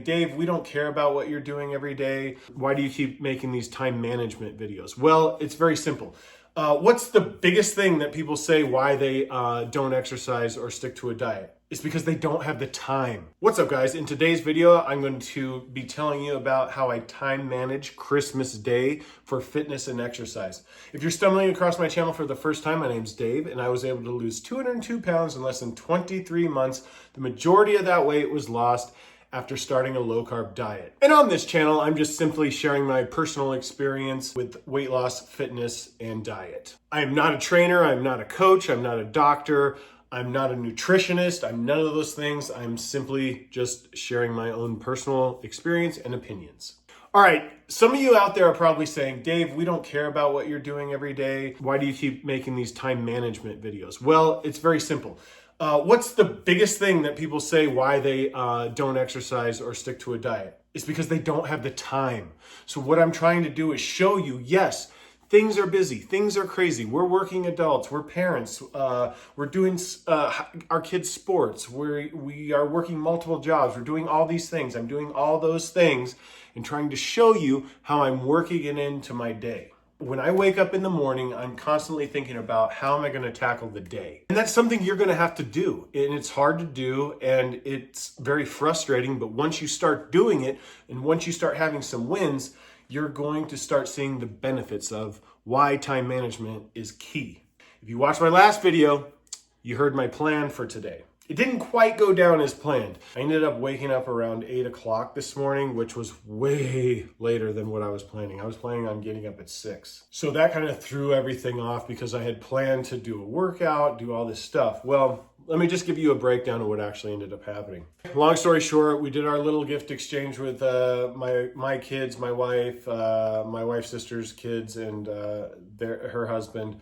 Dave, we don't care about what you're doing every day. Why do you keep making these time management videos? Well, it's very simple. What's the biggest thing that people say why they don't exercise or stick to a diet? It's because they don't have the time. What's up, guys? In today's video, I'm going to be telling you about how I time manage Christmas Day for fitness and exercise. If you're stumbling across my channel for the first time, my name's Dave, and I was able to lose 202 pounds in less than 23 months. The majority of that weight was lost after starting a low-carb diet. And on this channel, I'm just simply sharing my personal experience with weight loss, fitness, and diet. I am not a trainer, I'm not a coach, I'm not a doctor, I'm not a nutritionist, I'm none of those things. I'm simply just sharing my own personal experience and opinions. All right, some of you out there are probably saying, Dave, we don't care about what you're doing every day. Why do you keep making these time management videos? Well, it's very simple. What's the biggest thing that people say why they don't exercise or stick to a diet? It's because they don't have the time. So what I'm trying to do is show you, yes, things are busy, things are crazy. We're working adults, we're parents, we're doing our kids' sports, we are working multiple jobs, we're doing all these things. I'm doing all those things and trying to show you how I'm working it into my day. When I wake up in the morning, I'm constantly thinking about how am I going to tackle the day? And that's something you're going to have to do. And it's hard to do and it's very frustrating. But once you start doing it and once you start having some wins, you're going to start seeing the benefits of why time management is key. If you watched my last video, you heard my plan for today. It didn't quite go down as planned. I ended up waking up around 8 o'clock this morning, which was way later than what I was planning. I was planning on getting up at 6. So that kind of threw everything off because I had planned to do a workout, do all this stuff. Well, let me just give you a breakdown of what actually ended up happening. Long story short, we did our little gift exchange with my kids, my wife's sister's kids, and her husband.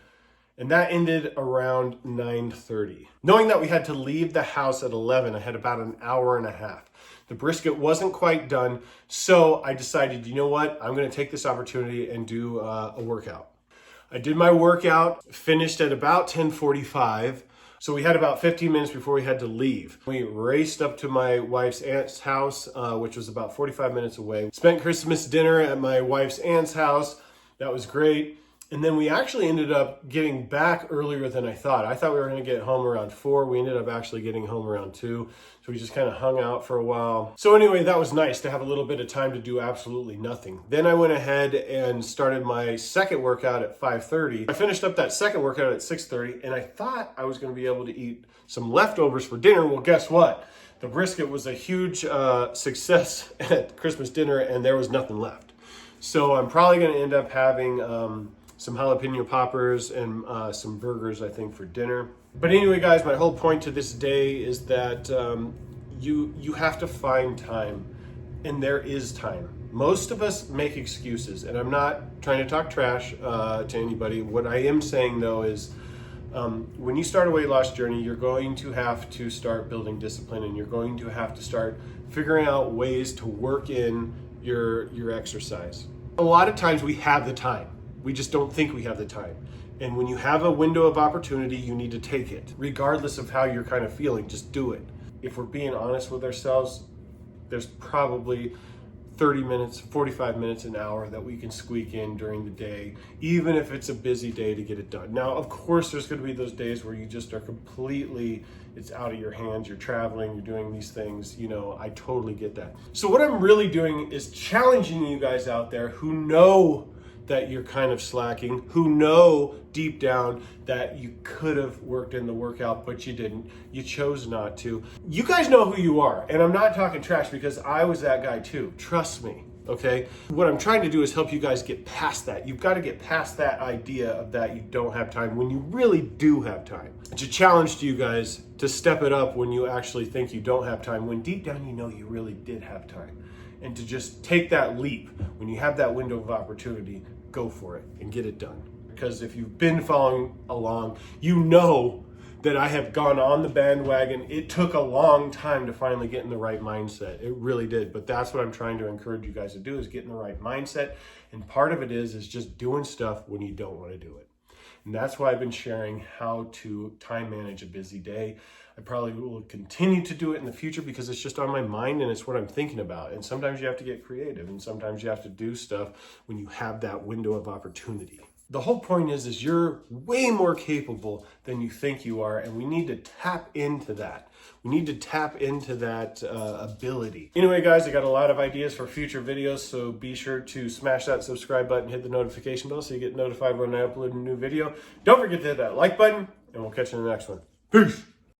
And that ended around 9:30. Knowing that we had to leave the house at 11, I had about an hour and a half. The brisket wasn't quite done, so I decided, you know what? I'm gonna take this opportunity and do a workout. I did my workout, finished at about 10:45. So we had about 15 minutes before we had to leave. We raced up to my wife's aunt's house, which was about 45 minutes away. Spent Christmas dinner at my wife's aunt's house. That was great. And then we actually ended up getting back earlier than I thought. I thought we were going to get home around 4. We ended up actually getting home around 2. So we just kind of hung out for a while. So anyway, that was nice to have a little bit of time to do absolutely nothing. Then I went ahead and started my second workout at 5:30. I finished up that second workout at 6:30, and I thought I was going to be able to eat some leftovers for dinner. Well, guess what? The brisket was a huge success at Christmas dinner, and there was nothing left. So I'm probably going to end up having some jalapeno poppers and some burgers, I think, for dinner. But anyway, guys, my whole point to this day is that you have to find time, and there is time. Most of us make excuses, and I'm not trying to talk trash to anybody. What I am saying, though, is when you start a weight loss journey, you're going to have to start building discipline, and you're going to have to start figuring out ways to work in your exercise. A lot of times we have the time. We just don't think we have the time. And when you have a window of opportunity, you need to take it. Regardless of how you're kind of feeling, just do it. If we're being honest with ourselves, there's probably 30 minutes, 45 minutes, an hour that we can squeak in during the day, even if it's a busy day, to get it done. Now, of course, there's going to be those days where you just are completely, it's out of your hands, you're traveling, you're doing these things, I totally get that. So what I'm really doing is challenging you guys out there who know that you're kind of slacking, who know deep down that you could have worked in the workout, but you didn't. You chose not to. You guys know who you are, and I'm not talking trash because I was that guy too. Trust me, okay? What I'm trying to do is help you guys get past that. You've got to get past that idea of that you don't have time when you really do have time. It's a challenge to you guys to step it up when you actually think you don't have time, when deep down you know you really did have time. And to just take that leap when you have that window of opportunity, go for it and get it done. Because if you've been following along, you know that I have gone on the bandwagon. It took a long time to finally get in the right mindset. It really did. But that's what I'm trying to encourage you guys to do, is get in the right mindset. And part of it is just doing stuff when you don't want to do it. And that's why I've been sharing how to time manage a busy day. I probably will continue to do it in the future because it's just on my mind and it's what I'm thinking about. And sometimes you have to get creative and sometimes you have to do stuff when you have that window of opportunity. The whole point is you're way more capable than you think you are, and we need to tap into that. We need to tap into that ability. Anyway, guys, I got a lot of ideas for future videos, so be sure to smash that subscribe button, hit the notification bell so you get notified when I upload a new video. Don't forget to hit that like button, and we'll catch you in the next one. Peace!